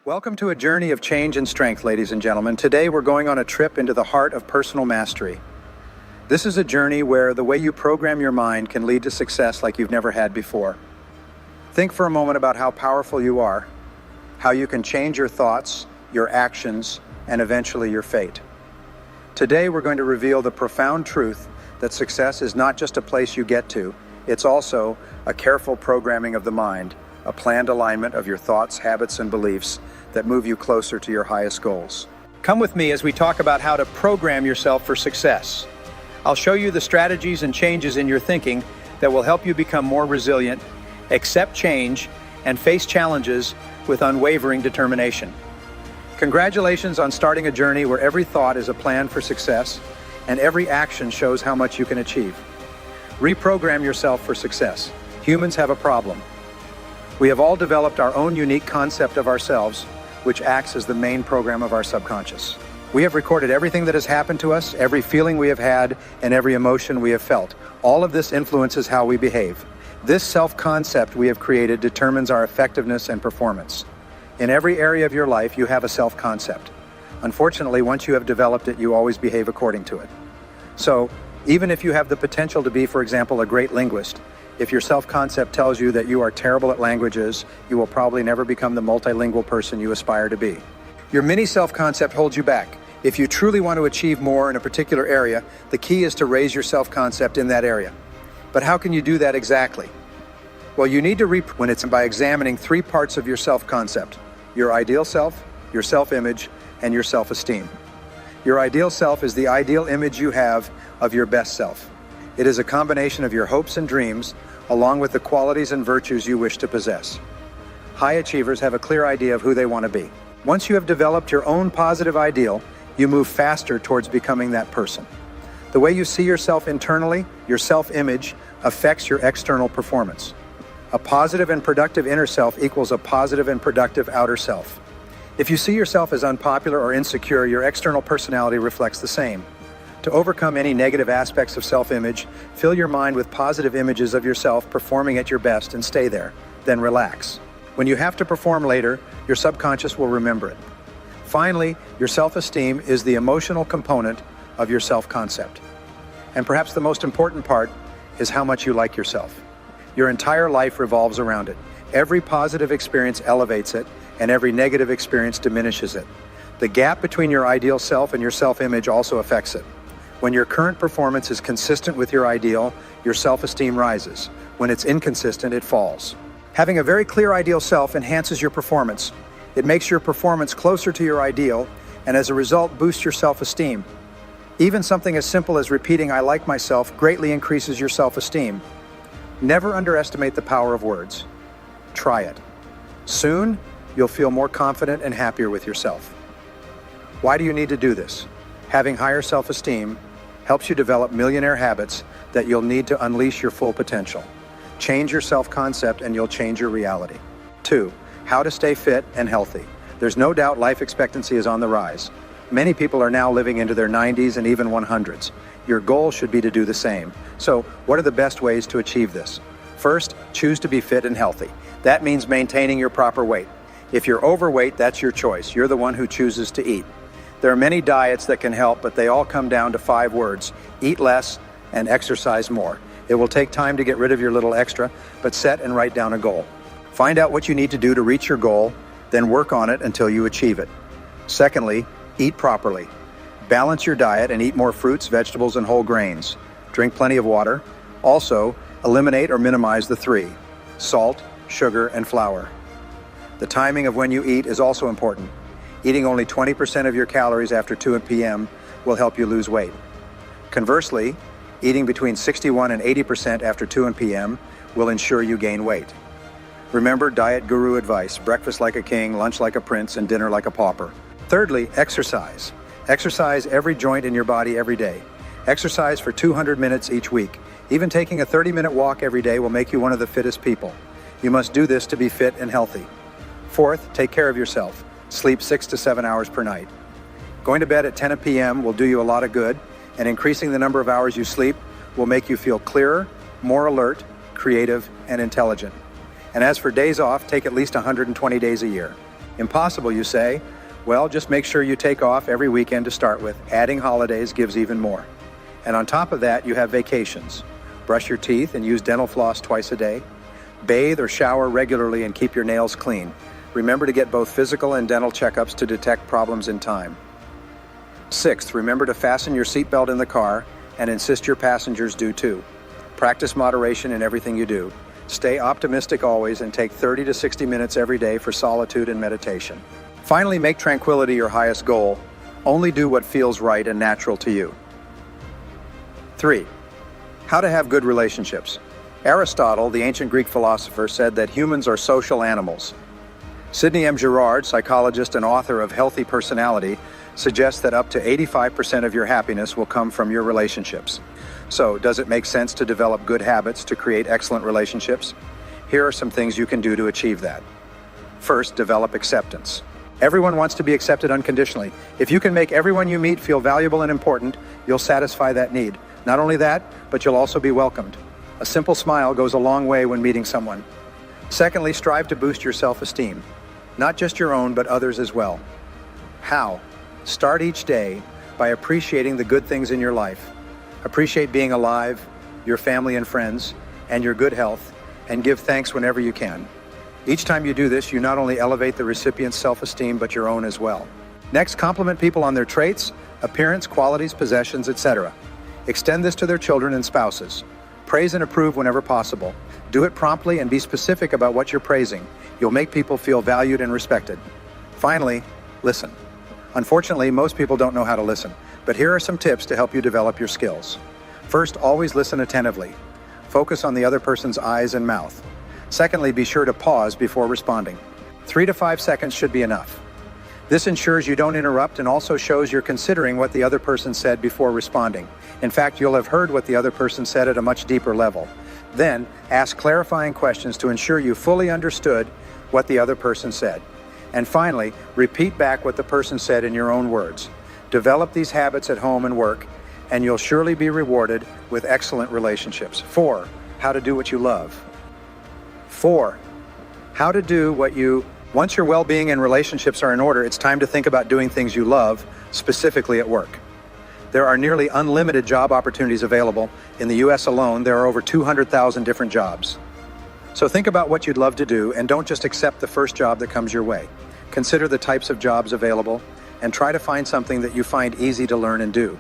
Welcome to a journey of change and strength, ladies and gentlemen. Today we're going on a trip into the heart of personal mastery. This is a journey where the way you program your mind can lead to success like you've never had before. Think for a moment about how powerful you are, how you can change your thoughts, your actions, and eventually your fate. Today we're going to reveal the profound truth that success is not just a place you get to, it's also a careful programming of the mind, a planned alignment of your thoughts, habits, and beliefs that move you closer to your highest goals. Come with me as we talk about how to program yourself for success. I'll show you the strategies and changes in your thinking that will help you become more resilient, accept change, and face challenges with unwavering determination. Congratulations on starting a journey where every thought is a plan for success and every action shows how much you can achieve. Reprogram yourself for success. Humans have a problem. We have all developed our own unique concept of ourselves, which acts as the main program of our subconscious. We have recorded everything that has happened to us, every feeling we have had, and every emotion we have felt. All of this influences how we behave. This self-concept we have created determines our effectiveness and performance. In every area of your life, you have a self-concept. Unfortunately, once you have developed it, you always behave according to it. So, even if you have the potential to be, for example, a great linguist, if your self-concept tells you that you are terrible at languages, you will probably never become the multilingual person you aspire to be. Your mini self-concept holds you back. If you truly want to achieve more in a particular area, the key is to raise your self-concept in that area. But how can you do that exactly? Well, you need to when it's by examining three parts of your self-concept: your ideal self, your self-image, and your self-esteem. Your ideal self is the ideal image you have of your best self. It is a combination of your hopes and dreams, along with the qualities and virtues you wish to possess. High achievers have a clear idea of who they want to be. Once you have developed your own positive ideal, you move faster towards becoming that person. The way you see yourself internally, your self-image, affects your external performance. A positive and productive inner self equals a positive and productive outer self. If you see yourself as unpopular or insecure, your external personality reflects the same. To overcome any negative aspects of self-image, fill your mind with positive images of yourself performing at your best and stay there. Then relax. When you have to perform later, your subconscious will remember it. Finally, your self-esteem is the emotional component of your self-concept. And perhaps the most important part is how much you like yourself. Your entire life revolves around it. Every positive experience elevates it, and every negative experience diminishes it. The gap between your ideal self and your self-image also affects it. When your current performance is consistent with your ideal, your self-esteem rises. When it's inconsistent, it falls. Having a very clear ideal self enhances your performance. It makes your performance closer to your ideal, and as a result, boosts your self-esteem. Even something as simple as repeating "I like myself" greatly increases your self-esteem. Never underestimate the power of words. Try it. Soon, you'll feel more confident and happier with yourself. Why do you need to do this? Having higher self-esteem helps you develop millionaire habits that you'll need to unleash your full potential. Change your self-concept and you'll change your reality. 2. How to stay fit and healthy. There's no doubt life expectancy is on the rise. Many people are now living into their 90s and even 100s. Your goal should be to do the same. So, what are the best ways to achieve this? First, choose to be fit and healthy. That means maintaining your proper weight. If you're overweight, that's your choice. You're the one who chooses to eat. There are many diets that can help, but they all come down to 5 words: eat less and exercise more. It will take time to get rid of your little extra, but set and write down a goal. Find out what you need to do to reach your goal, then work on it until you achieve it. Secondly, eat properly. Balance your diet and eat more fruits, vegetables, and whole grains. Drink plenty of water. Also, eliminate or minimize the 3: salt, sugar, and flour. The timing of when you eat is also important. Eating only 20% of your calories after 2 p.m. will help you lose weight. Conversely, eating between 61 and 80% after 2 p.m. will ensure you gain weight. Remember diet guru advice: breakfast like a king, lunch like a prince, and dinner like a pauper. Thirdly, exercise. Exercise every joint in your body every day. Exercise for 200 minutes each week. Even taking a 30-minute walk every day will make you one of the fittest people. You must do this to be fit and healthy. Fourth, take care of yourself. Sleep 6 to 7 hours per night. Going to bed at 10 p.m. will do you a lot of good, and increasing the number of hours you sleep will make you feel clearer, more alert, creative, and intelligent. And as for days off, take at least 120 days a year. Impossible, you say? Well, just make sure you take off every weekend to start with. Adding holidays gives even more. And on top of that, you have vacations. Brush your teeth and use dental floss twice a day. Bathe or shower regularly and keep your nails clean. Remember to get both physical and dental checkups to detect problems in time. Sixth, remember to fasten your seatbelt in the car and insist your passengers do too. Practice moderation in everything you do. Stay optimistic always and take 30 to 60 minutes every day for solitude and meditation. Finally, make tranquility your highest goal. Only do what feels right and natural to you. 3. How to have good relationships. Aristotle, the ancient Greek philosopher, said that humans are social animals. Sidney M. Girard, psychologist and author of Healthy Personality, suggests that up to 85% of your happiness will come from your relationships. So, does it make sense to develop good habits to create excellent relationships? Here are some things you can do to achieve that. First, develop acceptance. Everyone wants to be accepted unconditionally. If you can make everyone you meet feel valuable and important, you'll satisfy that need. Not only that, but you'll also be welcomed. A simple smile goes a long way when meeting someone. Secondly, strive to boost your self-esteem. Not just your own, but others as well. How? Start each day by appreciating the good things in your life. Appreciate being alive, your family and friends, and your good health, and give thanks whenever you can. Each time you do this, you not only elevate the recipient's self-esteem, but your own as well. Next, compliment people on their traits, appearance, qualities, possessions, etc. Extend this to their children and spouses. Praise and approve whenever possible. Do it promptly and be specific about what you're praising. You'll make people feel valued and respected. Finally, listen. Unfortunately, most people don't know how to listen, but here are some tips to help you develop your skills. First, always listen attentively. Focus on the other person's eyes and mouth. Secondly, be sure to pause before responding. 3 to 5 seconds should be enough. This ensures you don't interrupt and also shows you're considering what the other person said before responding. In fact, you'll have heard what the other person said at a much deeper level. Then, ask clarifying questions to ensure you fully understood what the other person said. And finally, repeat back what the person said in your own words. Develop these habits at home and work, and you'll surely be rewarded with excellent relationships. 4. How to do what you love. 4. How to do what you... Once your well-being and relationships are in order, it's time to think about doing things you love, specifically at work. There are nearly unlimited job opportunities available. In the US alone, there are over 200,000 different jobs. So think about what you'd love to do and don't just accept the first job that comes your way. Consider the types of jobs available and try to find something that you find easy to learn and do.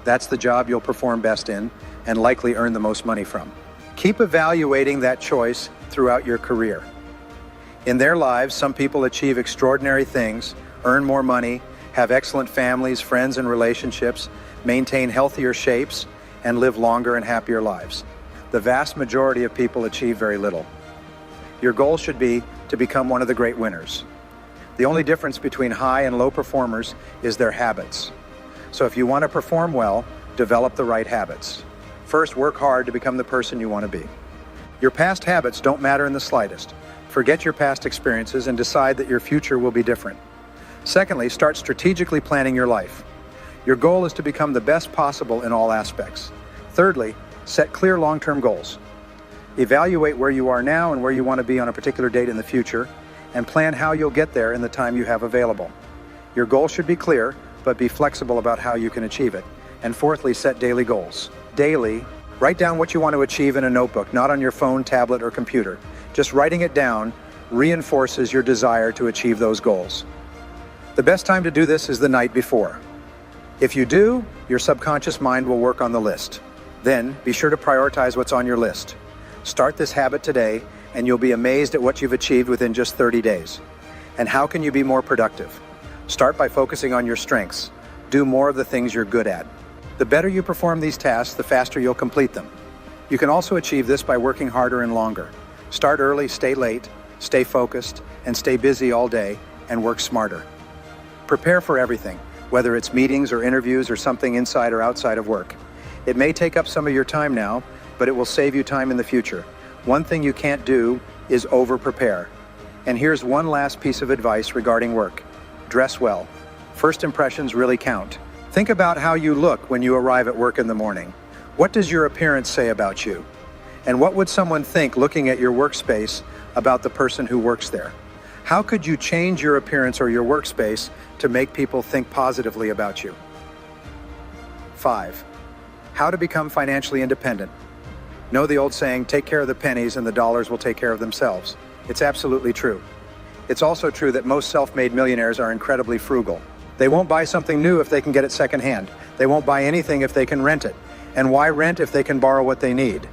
That's the job you'll perform best in and likely earn the most money from. Keep evaluating that choice throughout your career. In their lives, some people achieve extraordinary things, earn more money, have excellent families, friends, and relationships, maintain healthier shapes, and live longer and happier lives. The vast majority of people achieve very little. Your goal should be to become one of the great winners. The only difference between high and low performers is their habits. So if you want to perform well, develop the right habits. First, work hard to become the person you want to be. Your past habits don't matter in the slightest. Forget your past experiences and decide that your future will be different. Secondly, start strategically planning your life. Your goal is to become the best possible in all aspects. Thirdly, set clear long-term goals. Evaluate where you are now and where you want to be on a particular date in the future, and plan how you'll get there in the time you have available. Your goal should be clear, but be flexible about how you can achieve it. And fourthly, set daily goals. Daily, write down what you want to achieve in a notebook, not on your phone, tablet, or computer. Just writing it down reinforces your desire to achieve those goals. The best time to do this is the night before. If you do, your subconscious mind will work on the list. Then, be sure to prioritize what's on your list. Start this habit today, and you'll be amazed at what you've achieved within just 30 days. And how can you be more productive? Start by focusing on your strengths. Do more of the things you're good at. The better you perform these tasks, the faster you'll complete them. You can also achieve this by working harder and longer. Start early, stay late, stay focused, and stay busy all day, and work smarter. Prepare for everything, whether it's meetings or interviews or something inside or outside of work. It may take up some of your time now, but it will save you time in the future. One thing you can't do is over-prepare. And here's one last piece of advice regarding work. Dress well. First impressions really count. Think about how you look when you arrive at work in the morning. What does your appearance say about you? And what would someone think looking at your workspace about the person who works there? How could you change your appearance or your workspace to make people think positively about you? 5. How to become financially independent. Know the old saying, take care of the pennies and the dollars will take care of themselves. It's absolutely true. It's also true that most self-made millionaires are incredibly frugal. They won't buy something new if they can get it secondhand. They won't buy anything if they can rent it. And why rent if they can borrow what they need?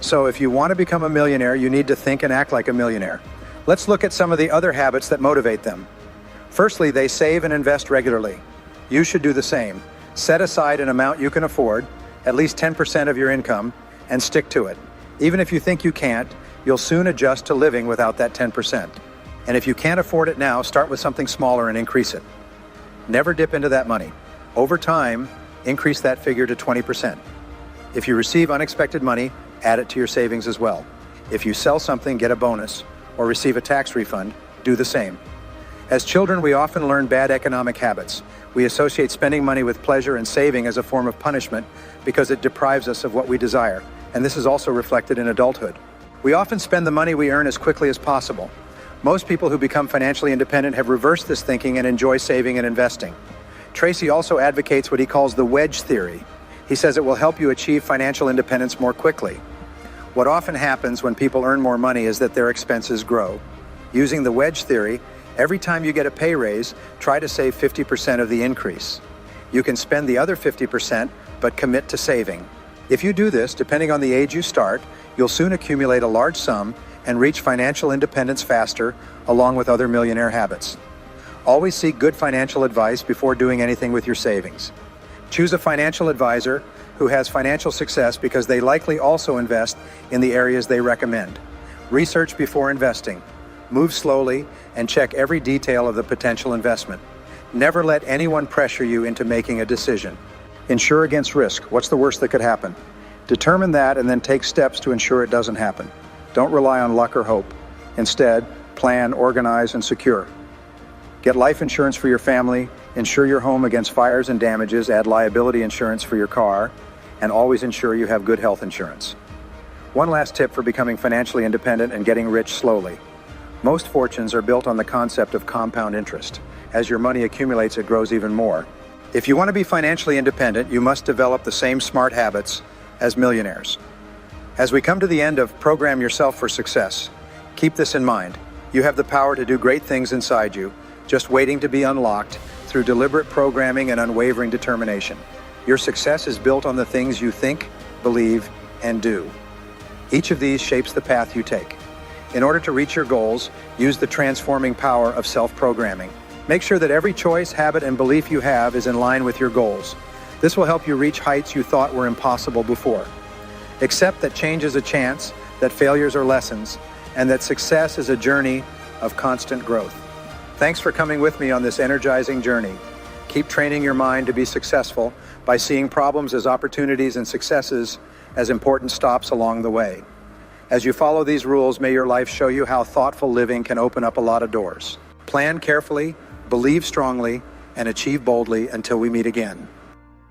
So if you want to become a millionaire, you need to think and act like a millionaire. Let's look at some of the other habits that motivate them. Firstly, they save and invest regularly. You should do the same. Set aside an amount you can afford, at least 10% of your income, and stick to it. Even if you think you can't, you'll soon adjust to living without that 10%. And if you can't afford it now, start with something smaller and increase it. Never dip into that money. Over time, increase that figure to 20%. If you receive unexpected money, add it to your savings as well. If you sell something, get a bonus, or receive a tax refund, do the same. As children, we often learn bad economic habits. We associate spending money with pleasure and saving as a form of punishment because it deprives us of what we desire, and this is also reflected in adulthood. We often spend the money we earn as quickly as possible. Most people who become financially independent have reversed this thinking and enjoy saving and investing. Tracy also advocates what he calls the wedge theory. He says it will help you achieve financial independence more quickly. What often happens when people earn more money is that their expenses grow. Using the wedge theory, every time you get a pay raise, try to save 50% of the increase. You can spend the other 50%, but commit to saving. If you do this, depending on the age you start, you'll soon accumulate a large sum and reach financial independence faster, along with other millionaire habits. Always seek good financial advice before doing anything with your savings. Choose a financial advisor who has financial success because they likely also invest in the areas they recommend. Research before investing. Move slowly and check every detail of the potential investment. Never let anyone pressure you into making a decision. Insure against risk. What's the worst that could happen? Determine that and then take steps to ensure it doesn't happen. Don't rely on luck or hope. Instead, plan, organize, and secure. Get life insurance for your family, insure your home against fires and damages, add liability insurance for your car, and always ensure you have good health insurance. One last tip for becoming financially independent and getting rich slowly. Most fortunes are built on the concept of compound interest. As your money accumulates, it grows even more. If you want to be financially independent, you must develop the same smart habits as millionaires. As we come to the end of Program Yourself for Success, keep this in mind. You have the power to do great things inside you, just waiting to be unlocked through deliberate programming and unwavering determination. Your success is built on the things you think, believe, and do. Each of these shapes the path you take. In order to reach your goals, use the transforming power of self-programming. Make sure that every choice, habit, and belief you have is in line with your goals. This will help you reach heights you thought were impossible before. Accept that change is a chance, that failures are lessons, and that success is a journey of constant growth. Thanks for coming with me on this energizing journey. Keep training your mind to be successful by seeing problems as opportunities and successes as important stops along the way. As you follow these rules, may your life show you how thoughtful living can open up a lot of doors. Plan carefully, believe strongly, and achieve boldly until we meet again.